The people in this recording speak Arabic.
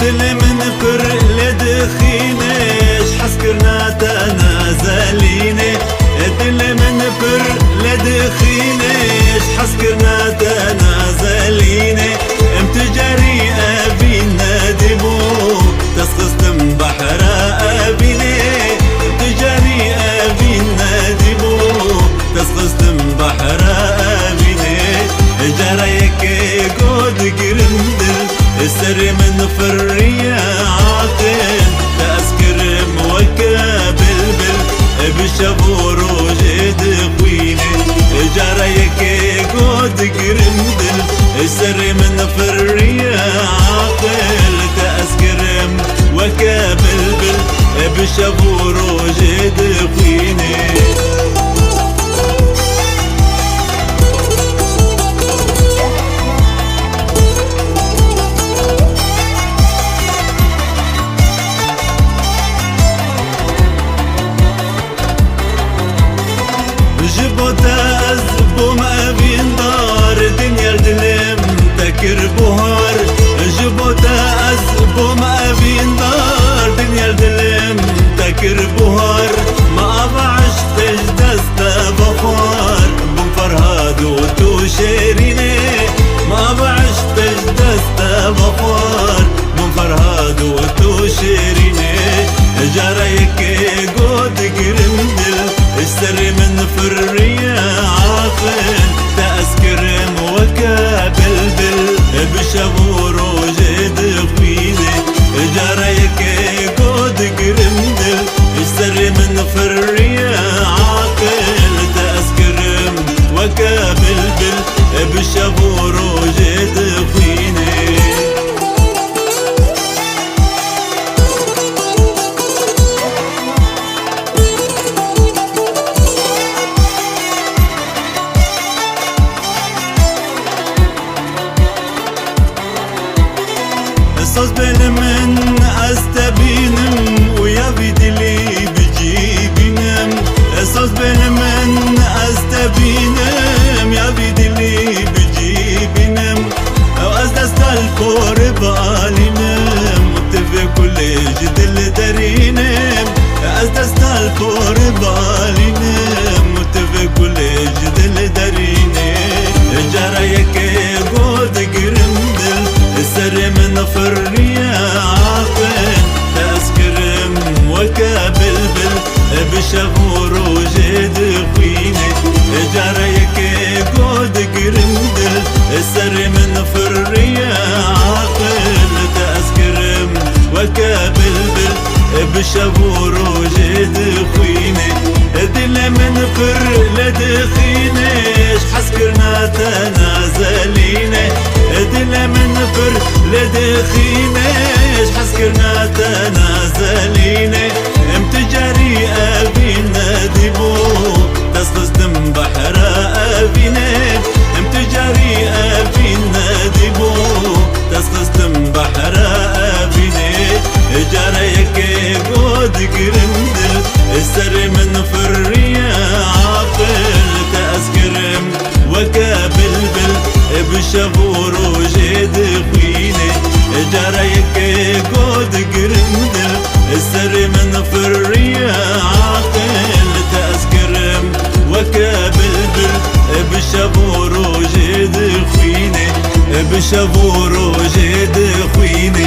دل من فر لدخينش حسكرنا تنازليني دل من فر لدخينش حسكرنا تنازليني امتجاري أبينا دبو تسخستم بحر أبيني امتجاري أبينا دبو تسخستم بحر أبيني جرايك قد قرندل السر من فرية عاقل تأسكر موكا بلبل بشبور وجد قويني جرايك قد قرندل السر من فرية عاقل تأسكر موكا بلبل بشبور وجد قويني جبوتاز بوم أبين دار دنيا الدلم تكر بوهار جبوتاز بوم أبين دار دنيا الدلم تكر بوهار ما بعش تجدست بخار بوم فرهاد وتوشيريني ما بعش تجدست بخار بوم فرهاد وتوشيريني جرايك قد قرندل السر من فرية عاقل تأسكر موكا بلبل بشبور وجد قويني جرايك قد قرندل السر من فرية عاقل تأسكر موكا بلبل بشبور وجد قويني صوص بين من استبينم ويا بدلي بجيبينم صوص بين من استبينم يا بدلي بجيبينم وازدست الفور بالينم متفق كل جدل درينم ازدست الفور بالينم متفق كل جدل درينم جرايك قد قرندل السر من فرية عاقل تأسكر موكا بلبل بشبور وجد قويني جرايك قد قرندل السر من فرية عاقل تأسكر موكا بلبل بشبور وجد قويني دل من فر لدخينش حسكرنا تنازليني دل من فر لدخينش حسكرنا تنازليني امتجاري أبينا دبو تسخستم بحر أبيني امتجاري أبينا دبو تسخستم بحر أبيني جرايك قد قرندل السر من فرية عاقل تأسكر وكا بلبل بشبور وجد قويني جرايك قد قرندل السر من فرية عاقل تأسكر وكا بلبل بشبور وجد قويني بشبور وجد قويني